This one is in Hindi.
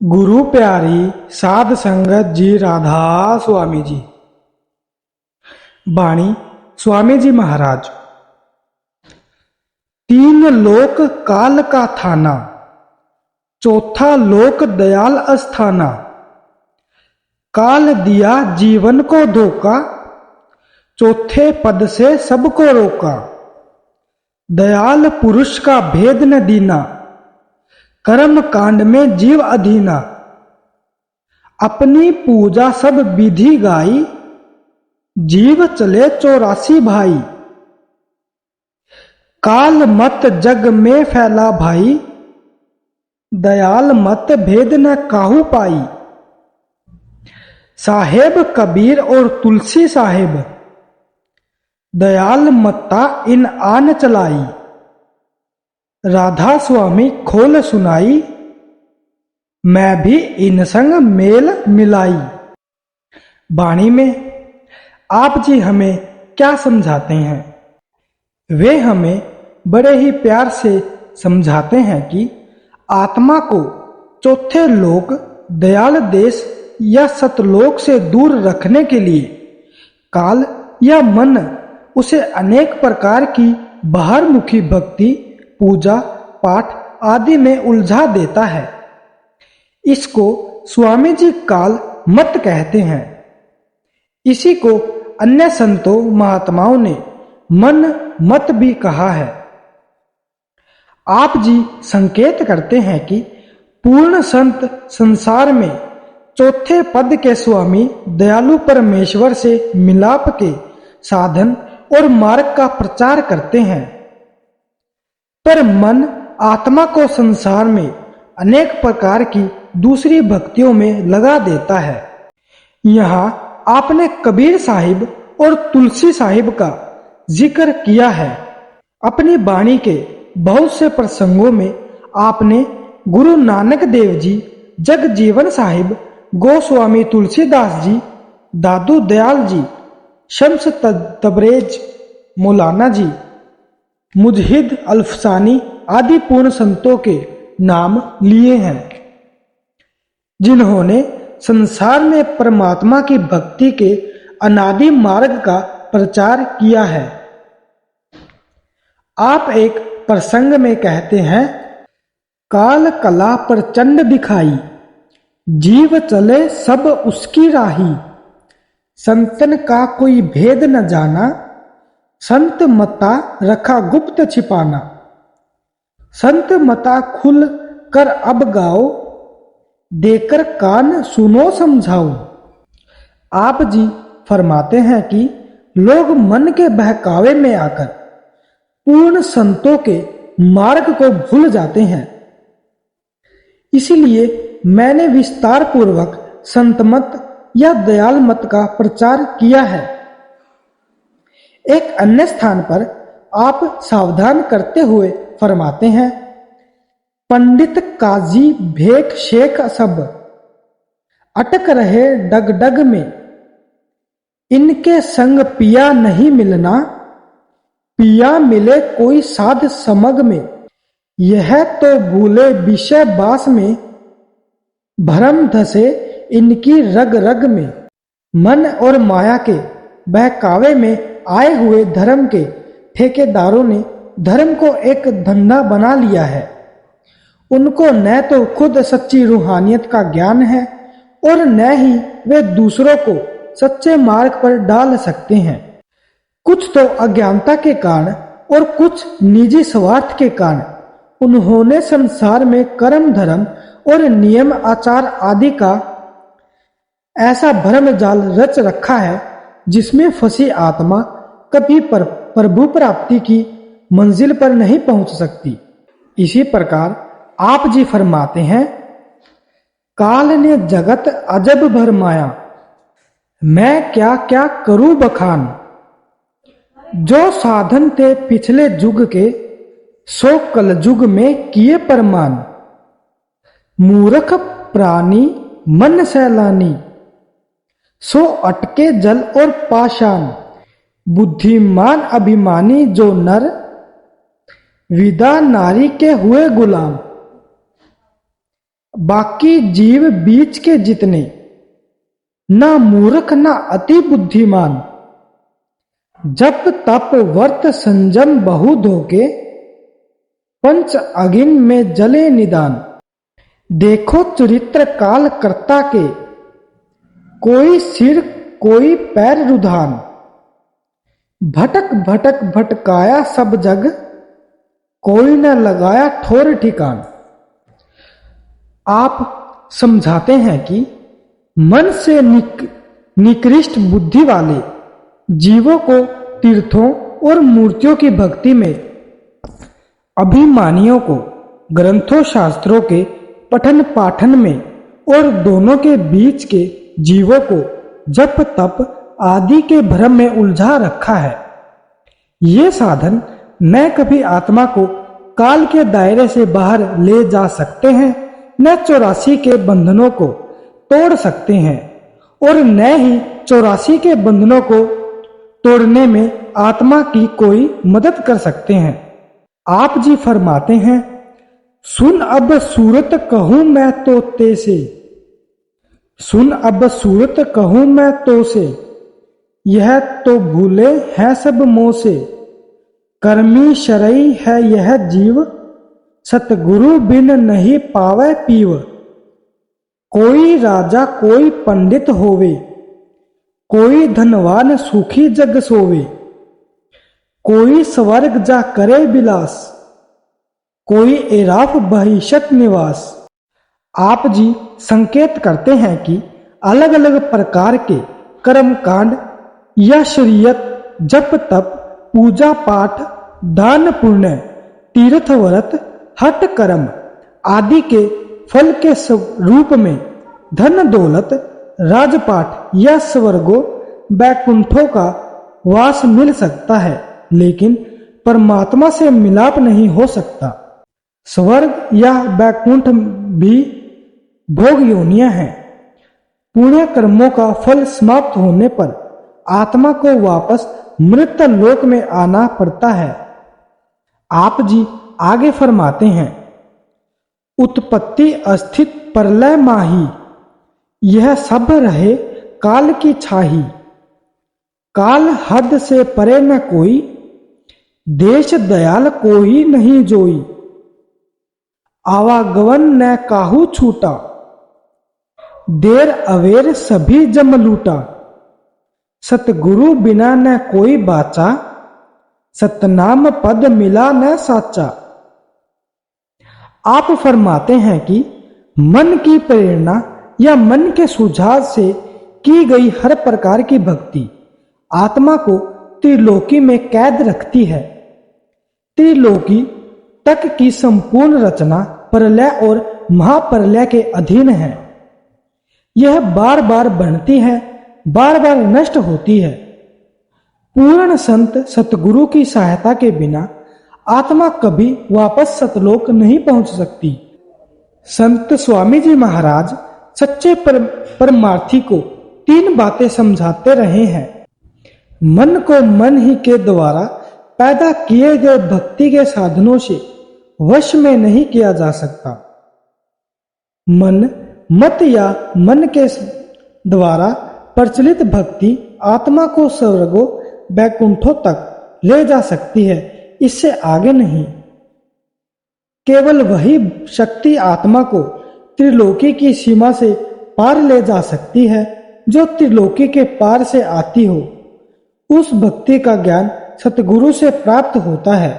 गुरु प्यारी साध संगत जी राधा स्वामी जी। बाणी स्वामी जी महाराज। तीन लोक काल का थाना, चौथा लोक दयाल अस्थाना। काल दिया जीवन को धोखा, चौथे पद से सबको रोका। दयाल पुरुष का भेद न दीना, कर्म कांड में जीव अधीना। अपनी पूजा सब विधि गाई, जीव चले 84 भाई। काल मत जग में फैला भाई, दयाल मत भेद न काहू पाई। साहेब कबीर और तुलसी साहेब, दयाल मत्ता इन आन चलाई। राधा स्वामी खोल सुनाई, मैं भी इन संग मेल मिलाई। बाणी में आप जी हमें क्या समझाते हैं? वे हमें बड़े ही प्यार से समझाते हैं कि आत्मा को चौथे लोक दयाल देश या सतलोक से दूर रखने के लिए काल या मन उसे अनेक प्रकार की बाहरमुखी भक्ति, पूजा पाठ आदि में उलझा देता है। इसको स्वामी जी काल मत कहते हैं। इसी को अन्य संतों महात्माओं ने मन मत भी कहा है। आप जी संकेत करते हैं कि पूर्ण संत संसार में चौथे पद के स्वामी दयालु परमेश्वर से मिलाप के साधन और मार्ग का प्रचार करते हैं, पर मन आत्मा को संसार में अनेक प्रकार की दूसरी भक्तियों में लगा देता है। यहाँ आपने कबीर साहिब और तुलसी साहिब का जिक्र किया है। अपनी वाणी के बहुत से प्रसंगों में आपने गुरु नानक देव जी, जगजीवन साहिब, गोस्वामी तुलसीदास जी, दादू दयाल जी, शम्स तबरेज मौलाना जी, मुजहिद अल्फसानी आदि पूर्ण संतों के नाम लिए हैं, जिन्होंने संसार में परमात्मा की भक्ति के अनादि मार्ग का प्रचार किया है। आप एक प्रसंग में कहते हैं, काल कला प्रचंड दिखाई, जीव चले सब उसकी राही। संतन का कोई भेद न जाना, संत मता रखा गुप्त छिपाना। संत मता खुल कर अब गाओ, देकर कान सुनो समझाओ। आप जी फरमाते हैं कि लोग मन के बहकावे में आकर पूर्ण संतों के मार्ग को भूल जाते हैं। इसलिए मैंने विस्तार पूर्वक संत मत या दयाल मत का प्रचार किया है। एक अन्य स्थान पर आप सावधान करते हुए फरमाते हैं, पंडित काजी भेक शेख सब अटक रहे डग डग में। इनके संग पिया नहीं मिलना, पिया मिले कोई साध समग में। यह तो भूले विषय बास में, भरम धसे इनकी रग रग में। मन और माया के बहकावे में आए हुए धर्म के ठेकेदारों ने धर्म को एक धंधा बना लिया है। उनको न तो खुद सच्ची रूहानियत का ज्ञान है और न ही वे दूसरों को सच्चे मार्ग पर डाल सकते हैं। कुछ तो अज्ञानता के कारण और कुछ निजी स्वार्थ के कारण उन्होंने संसार में कर्म धर्म और नियम आचार आदि का ऐसा भ्रम जाल रच रखा है, जिसमें फंसी आत्मा कभी प्रभु प्राप्ति की मंजिल पर नहीं पहुंच सकती। इसी प्रकार आप जी फरमाते हैं, काल ने जगत अजब भरमाया, मैं क्या क्या करूं बखान। जो साधन थे पिछले युग के, सो कल युग में किए प्रमाण। मूर्ख प्राणी मन सैलानी, सो अटके जल और पाषाण। बुद्धिमान अभिमानी जो नर, विदा नारी के हुए गुलाम। बाकी जीव बीच के जितने, ना मूर्ख ना अति बुद्धिमान। जप तप वर्त संजम बहु धोके, पंच अगिन में जले निदान। देखो चरित्र काल कर्ता के, कोई सिर कोई पैर रुधान। भटक भटक भटकाया सब जग, कोई न लगाया ठोर ठिकान। आप समझाते हैं कि मन से निकृष्ट बुद्धि वाले जीवों को तीर्थों और मूर्तियों की भक्ति में, अभिमानियों को ग्रंथों शास्त्रों के पठन पाठन में और दोनों के बीच के जीवों को जप तप आदि के भ्रम में उलझा रखा है। ये साधन न कभी आत्मा को काल के दायरे से बाहर ले जा सकते हैं, न 84 के बंधनों को तोड़ सकते हैं और न ही 84 के बंधनों को तोड़ने में आत्मा की कोई मदद कर सकते हैं। आप जी फरमाते हैं, सुन अब सूरत कहूं मैं तो ते से, सुन अब सूरत कहूं मैं तो से, यह तो भूले हैं सब मोह से। कर्मी शरई है यह जीव, सतगुरु बिन नहीं पावे पीव। कोई राजा कोई पंडित होवे, कोई धनवान सुखी जग सोवे। कोई स्वर्ग जा करे बिलास, कोई एराफ बहिषत निवास। आप जी संकेत करते हैं कि अलग अलग प्रकार के कर्म कांड या शरीयत, जप तप, पूजा पाठ, दान पुण्य, तीर्थ व्रत, हठ कर्म आदि के फल के रूप में धन दौलत, राजपाट या स्वर्गों बैकुंठों का वास मिल सकता है, लेकिन परमात्मा से मिलाप नहीं हो सकता। स्वर्ग या बैकुंठ भी भोग योनियां हैं। पुण्य कर्मों का फल समाप्त होने पर आत्मा को वापस मृत लोक में आना पड़ता है। आप जी आगे फरमाते हैं, उत्पत्ति अस्थित प्रलय माही, यह सब रहे काल की छाही। काल हद से परे न कोई, देश दयाल कोई नहीं जोई। आवागवन न काहू छूटा, देर अवेर सभी जम लूटा। सतगुरु बिना न कोई बाचा, सतनाम पद मिला न साचा। आप फरमाते हैं कि मन की प्रेरणा या मन के सुझाव से की गई हर प्रकार की भक्ति आत्मा को त्रिलोकी में कैद रखती है। त्रिलोकी तक की संपूर्ण रचना प्रलय और महाप्रलय के अधीन है। यह बार बार बढ़ती है, बार बार नष्ट होती है। पूर्ण संत सतगुरु की सहायता के बिना आत्मा कभी वापस सतलोक नहीं पहुंच सकती। संत स्वामी जी महाराज सच्चे परमार्थी को 3 बातें समझाते रहे हैं। मन को मन ही के द्वारा पैदा किए गए भक्ति के साधनों से वश में नहीं किया जा सकता। मन मत या मन के द्वारा प्रचलित भक्ति आत्मा को स्वर्गों बैकुंठों तक ले जा सकती है, इससे आगे नहीं। केवल वही शक्ति आत्मा को त्रिलोकी की सीमा से पार ले जा सकती है जो त्रिलोकी के पार से आती हो। उस भक्ति का ज्ञान सतगुरु से प्राप्त होता है।